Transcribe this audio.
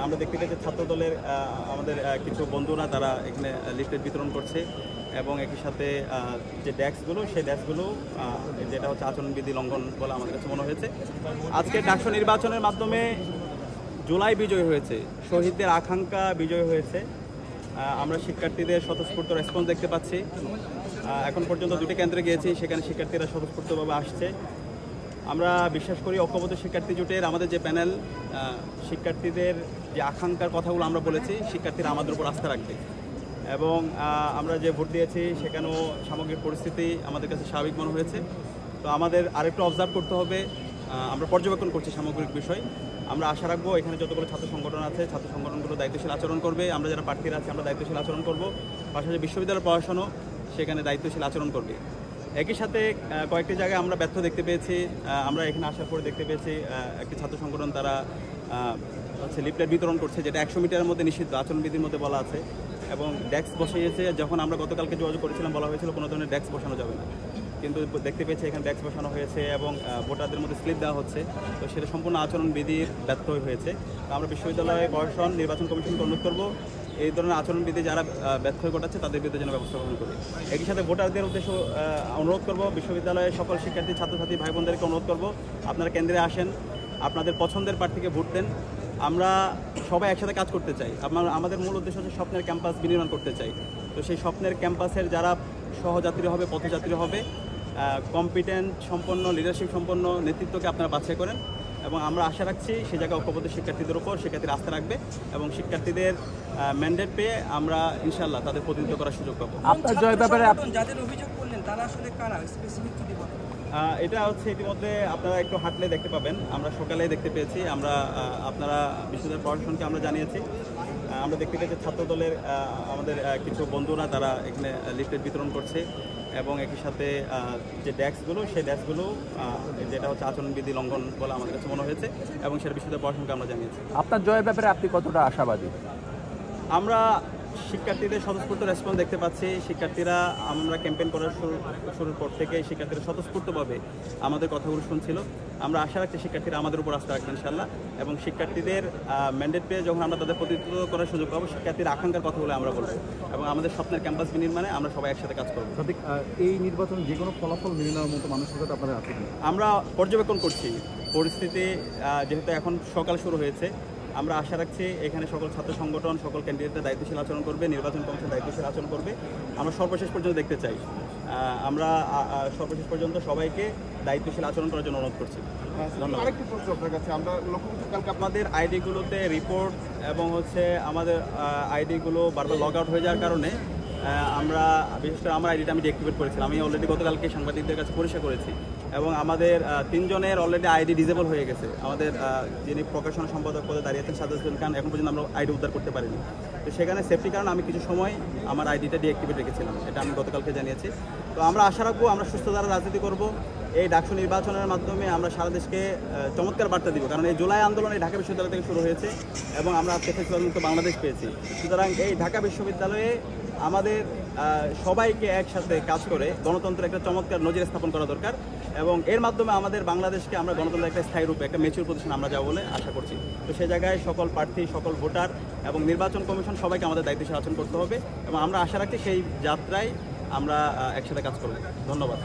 আমরা দেখতে পেয়েছি ছাত্র দলের আমাদের কিছু বন্ধুরা তারা এখানে লিফলেট বিতরণ করছে এবং একই সাথে যে ডেস্কগুলো সেই ডেস্কগুলো যেটা হচ্ছে আচরণবিধি লঙ্ঘন বলে আমাদের কাছে মনে হয়েছে। আজকে ডাকসু নির্বাচনের মাধ্যমে জুলাই বিজয় হয়েছে, শহীদদের আকাঙ্ক্ষা বিজয় হয়েছে। আমরা শিক্ষার্থীদের স্বতঃস্ফূর্ত রেসপন্স দেখতে পাচ্ছি। এখন পর্যন্ত দুটি কেন্দ্রে গিয়েছি, সেখানে শিক্ষার্থীরা স্বতঃস্ফূর্তভাবে আসছে। আমরা বিশ্বাস করি ঐক্যবদ্ধ শিক্ষার্থী জোটের আমাদের যে প্যানেল, শিক্ষার্থীদের যে আকাঙ্ক্ষার কথাগুলো আমরা বলেছি, শিক্ষার্থীরা আমাদের উপর আস্থা রাখবে এবং আমরা যে ভোট দিয়েছি সেখানেও সামগ্রিক পরিস্থিতি আমাদের কাছে স্বাভাবিক মনে হয়েছে। তো আমাদের আরেকটু অবজার্ভ করতে হবে, আমরা পর্যবেক্ষণ করছি সামগ্রিক বিষয়। আমরা আশা রাখবো এখানে যতগুলো ছাত্র সংগঠন আছে, ছাত্র সংগঠনগুলো দায়িত্বশীল আচরণ করবে। আমরা যারা প্রার্থীরা আছি আমরা দায়িত্বশীল আচরণ করব, পাশাপাশি বিশ্ববিদ্যালয়ের প্রশাসনও সেখানে দায়িত্বশীল আচরণ করবে। একই সাথে কয়েকটি জায়গায় আমরা ব্যর্থ দেখতে পেয়েছি। আমরা এখানে আসার পরে দেখতে পেয়েছি একটি ছাত্র সংগঠন তারা হচ্ছে লিফলেট বিতরণ করছে, যেটা 100 মিটারের মধ্যে নিষিদ্ধ, আচরণবিধির মধ্যে বলা আছে, এবং ডেস্ক বসিয়েছে। যখন আমরা গতকালকে যোগাযোগ করেছিলাম বলা হয়েছিল কোনো ধরনের ডেস্ক বসানো যাবে না, কিন্তু দেখতে পেয়েছি এখানে ডেস্ক বসানো হয়েছে এবং ভোটারদের মধ্যে স্লিপ দেওয়া হচ্ছে। তো সেটা সম্পূর্ণ আচরণবিধির ব্যর্থ হয়েছে। তো আমরা বিশ্ববিদ্যালয় প্রশাসন, নির্বাচন কমিশনকে অনুরোধ করবো এই ধরনের আচরণবিধি যারা ব্যর্থ ঘটাচ্ছে তাদের বিরুদ্ধে যেন ব্যবস্থা গ্রহণ করে। একই সাথে ভোটারদের উদ্দেশ্যে অনুরোধ করব, বিশ্ববিদ্যালয়ের সকল শিক্ষার্থী ছাত্রছাত্রী ভাই বোনদেরকে অনুরোধ করব, আপনারা কেন্দ্রে আসেন, আপনাদের পছন্দের প্রার্থীকে ভোট দেন। আমরা সবাই একসাথে কাজ করতে চাই। আমাদের মূল উদ্দেশ্য হচ্ছে স্বপ্নের ক্যাম্পাস বিনির্মাণ করতে চাই। তো সেই স্বপ্নের ক্যাম্পাসের যারা সহযাত্রী হবে, পথযাত্রী হবে, কম্পিটেন্ট সম্পন্ন, লিডারশিপ সম্পন্ন নেতৃত্বকে আপনারা বাছাই করেন এবং আমরা আশা রাখছি সে জায়গায় ঐক্যবদ্ধ শিক্ষার্থীদের উপর শিক্ষার্থীরা আস্থা রাখবে এবং শিক্ষার্থীদের ম্যান্ডেট পেয়ে আমরা ইনশাআল্লাহ তাদের প্রতিনিধিত্ব করার সুযোগ পাবো। আপনার জয় ব্যাপারে যাদের অভিযোগ করলেন তারা আসলে কারা স্পেসিফিক যদি বলেন? এটা হচ্ছে ইতিমধ্যে আপনারা একটু হাঁটলে দেখতে পাবেন, আমরা সকালে দেখতে পেয়েছি। আমরা আপনারা বিশ্ববিদ্যালয় প্রশাসনকে আমরা জানিয়েছি। আমরা দেখতে পেয়েছি ছাত্র দলের আমাদের কিছু বন্ধুরা তারা এখানে লিফলেট বিতরণ করছে এবং একই সাথে যে ডেস্কগুলো সেই ডেস্কগুলো যেটা হচ্ছে আচরণবিধি লঙ্ঘন বলে আমাদের কাছে মনে হয়েছে এবং সেটা বিশ্ববিদ্যালয় প্রশাসনকে আমরা জানিয়েছি। আপনার জয়ের ব্যাপারে আপনি কতটা আশাবাদী? আমরা শিক্ষার্থীদের স্বতঃস্ফূর্ত রেসপন্স দেখতে পাচ্ছি। শিক্ষার্থীরা আমরা ক্যাম্পেইন করার শুরুর পর থেকে শিক্ষার্থীরা স্বতঃস্ফূর্তভাবে আমাদের কথাগুলো শুনছিল। আমরা আশা রাখছি শিক্ষার্থীরা আমাদের উপর আস্থা রাখবেন ইনশাআল্লাহ এবং শিক্ষার্থীদের ম্যান্ডেট পেয়ে যখন আমরা তাদের প্রতিনিধিত্ব করার সুযোগ পাবো, শিক্ষার্থীর আকাঙ্ক্ষার কথাগুলো আমরা বলবো এবং আমাদের স্বপ্নের ক্যাম্পাস বিনির্মাণে আমরা সবাই একসাথে কাজ করবো। এই নির্বাচনে যে কোনো ফলাফল মেনে নেওয়ার মতো মানসিকতা আপনারা আছে? আমরা পর্যবেক্ষণ করছি পরিস্থিতি, যেহেতু এখন সকাল শুরু হয়েছে। আমরা আশা রাখছি এখানে সকল ছাত্র সংগঠন, সকল ক্যান্ডিডেটরা দায়িত্বশীল আচরণ করবে, নির্বাচন কমিশন দায়িত্বশীল আচরণ করবে। আমরা সর্বশেষ পর্যন্ত দেখতে চাই, আমরা সর্বশেষ পর্যন্ত সবাইকে দায়িত্বশীল আচরণ করার জন্য অনুরোধ করছি। ধন্যবাদ। আরেকটি প্রশ্ন আপনার কাছে, আমরা লক্ষ্য করছি কালকে আমাদের আইডিগুলোতে রিপোর্ট এবং হচ্ছে আমাদের আইডিগুলো বারবার লগ আউট হয়ে যাওয়ার কারণে আমরা বিশেষ করে আমার আইডিটা আমি ডিঅ্যাক্টিভেট করেছিলাম। আমি অলরেডি গতকালকে সাংবাদিকদের কাছে পরিষ্কার করেছি এবং আমাদের 3 জনের অলরেডি আইডি ডিসেবল হয়ে গেছে। আমাদের যিনি প্রকাশনা সম্পাদক পদে দাঁড়িয়েছেন সাজ্জাদ হোসেন খান, এখন পর্যন্ত আমরা আইডি উদ্ধার করতে পারিনি। তো সেখানে সেফটি কারণে আমি কিছু সময় আমার আইডিটা ডিঅ্যাক্টিভেট রেখেছিলাম, এটা আমি গতকালকে জানিয়েছি। তো আমরা আশা রাখবো আমরা সুস্থ ধারা রাজনীতি করব। এই ডাকসু নির্বাচনের মাধ্যমে আমরা সারা দেশকে চমৎকার বার্তা দিব, কারণ এই জুলাই আন্দোলন এই ঢাকা বিশ্ববিদ্যালয় থেকে শুরু হয়েছে এবং আমরা আজকে ফেসিবাদমুক্ত বাংলাদেশ পেয়েছি। সুতরাং এই ঢাকা বিশ্ববিদ্যালয়ে আমাদের সবাইকে একসাথে কাজ করে গণতন্ত্রের একটা চমৎকার নজির স্থাপন করা দরকার এবং এর মাধ্যমে আমাদের বাংলাদেশকে আমরা গণতন্ত্রের একটা স্থায়ী রূপে একটা ম্যাচিউর পজিশন আমরা যাবো বলে আশা করছি। তো সেই জায়গায় সকল প্রার্থী, সকল ভোটার এবং নির্বাচন কমিশন সবাইকে আমাদের দায়িত্বশীল আচরণ করতে হবে এবং আমরা আশা রাখছি সেই যাত্রায় আমরা একসাথে কাজ করব। ধন্যবাদ।